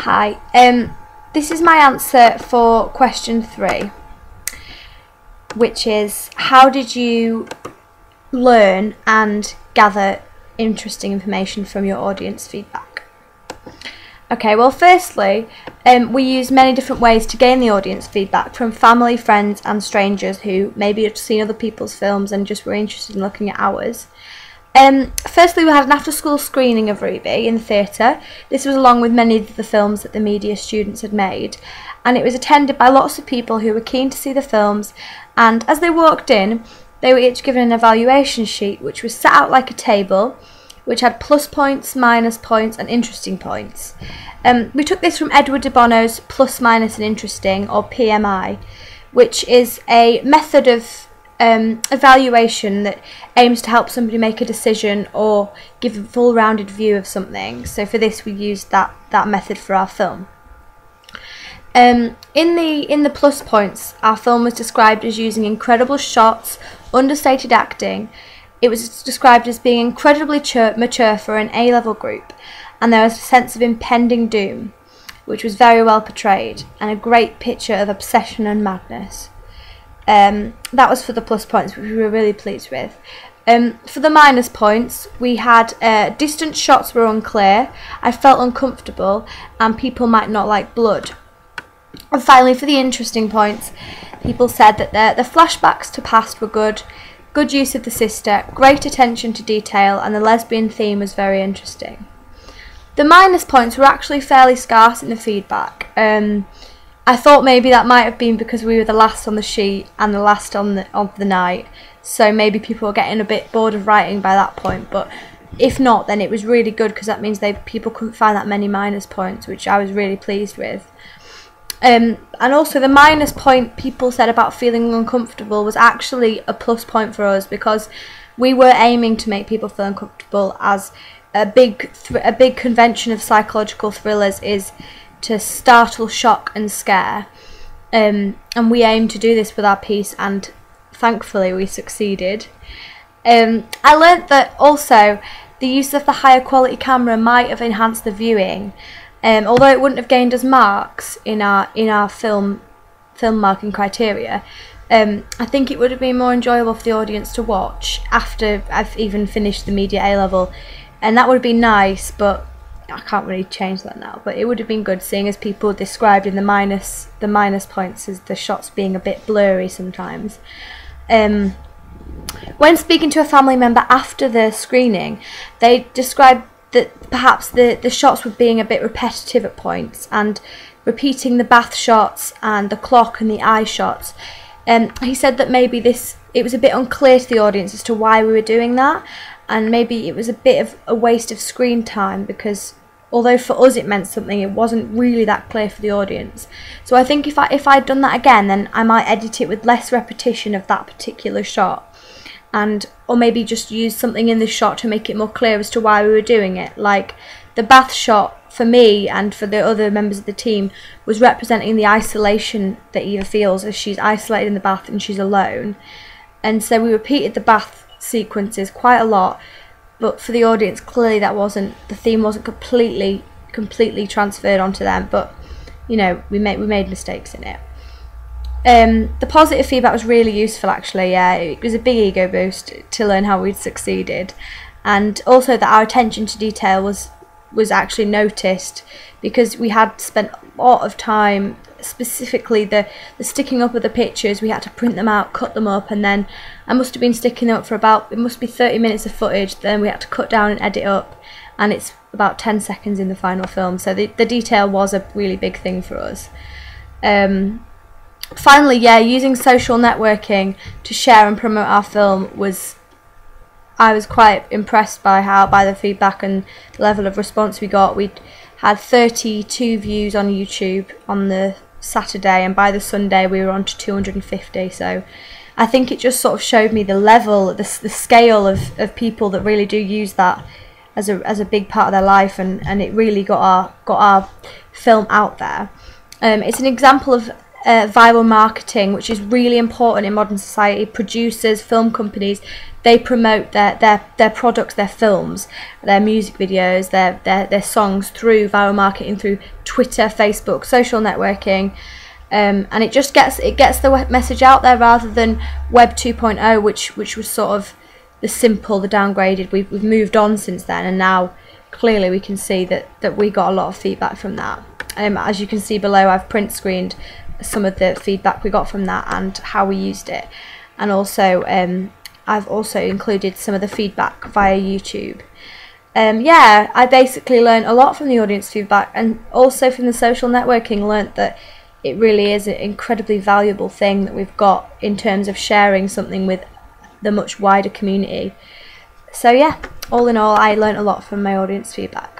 Hi, this is my answer for question 3, which is, how did you learn and gather interesting information from your audience feedback? Okay, well, firstly, we use many different ways to gain the audience feedback from family, friends and strangers who maybe had seen other people's films and just were interested in looking at ours. Firstly, we had an after-school screening of Ruby in the theatre. This was along with many of the films that the media students had made, and it was attended by lots of people who were keen to see the films, and as they walked in, they were each given an evaluation sheet which was set out like a table, which had plus points, minus points and interesting points. We took this from Edward de Bono's Plus, Minus and Interesting, or PMI, which is a method of evaluation that aims to help somebody make a decision or give a full rounded view of something. So for this we used that method for our film. In the plus points, our film was described as using incredible shots, understated acting. It was described as being incredibly mature for an A-level group, and there was a sense of impending doom, which was very well portrayed, and a great picture of obsession and madness. That was for the plus points, which we were really pleased with. For the minus points, we had distant shots were unclear, I felt uncomfortable, and people might not like blood. And finally, for the interesting points, people said that the flashbacks to past were good use of the sister, great attention to detail, and the lesbian theme was very interesting. The minus points were actually fairly scarce in the feedback. I thought maybe that might have been because we were the last on the sheet and the last of the night, so maybe people were getting a bit bored of writing by that point, but if not, then it was really good because that means people couldn't find that many minus points, which I was really pleased with. And also the minus point people said about feeling uncomfortable was actually a plus point for us, because we were aiming to make people feel uncomfortable, as a big convention of psychological thrillers is to startle, shock and scare, and we aimed to do this with our piece, and thankfully we succeeded. I learnt that also the use of the higher quality camera might have enhanced the viewing, although it wouldn't have gained us marks in our film marking criteria. I think it would have been more enjoyable for the audience to watch after I've even finished the media A-level, and that would have been nice, but I can't really change that now. But it would have been good, seeing as people described in the minus points as the shots being a bit blurry sometimes. When speaking to a family member after the screening, they described that perhaps the shots were being a bit repetitive at points, and repeating the bath shots and the clock and the eye shots. He said that maybe it was a bit unclear to the audience as to why we were doing that, and maybe it was a bit of a waste of screen time, because although for us it meant something, it wasn't really that clear for the audience. So I think if I'd done that again, then I might edit it with less repetition of that particular shot, or maybe just use something in the shot to make it more clear as to why we were doing it. Like the bath shot for me and for the other members of the team was representing the isolation that Eva feels as she's isolated in the bath and she's alone, and so we repeated the bath sequences quite a lot, but for the audience clearly the theme wasn't completely transferred onto them, but you know, we made mistakes in it. The positive feedback was really useful actually. Yeah, it was a big ego boost to learn how we'd succeeded, and also that our attention to detail was actually noticed, because we had spent a lot of time, specifically the sticking up of the pictures. We had to print them out, cut them up, and then I must have been sticking them up for about, it must be 30 minutes of footage, then we had to cut down and edit up, and it's about 10 seconds in the final film, so the detail was a really big thing for us. Finally, yeah, using social networking to share and promote our film I was quite impressed by the feedback and the level of response we got. We had 32 views on YouTube on the Saturday, and by the Sunday we were on to 250, so I think it just sort of showed me the level, the scale of people that really do use that as a big part of their life, and it really got our film out there. It's an example of viral marketing, which is really important in modern society. Producers, film companies, they promote their products, their films, their music videos, their songs through viral marketing, through Twitter, Facebook, social networking, and it just gets the message out there, rather than Web 2.0, which was sort of the simple, the downgraded. We've moved on since then, and now clearly we can see that we got a lot of feedback from that. As you can see below, I've print screened some of the feedback we got from that and how we used it, and also I've also included some of the feedback via YouTube. Yeah, I basically learned a lot from the audience feedback, and also from the social networking learnt that it really is an incredibly valuable thing that we've got in terms of sharing something with the much wider community. So yeah, all in all, I learnt a lot from my audience feedback.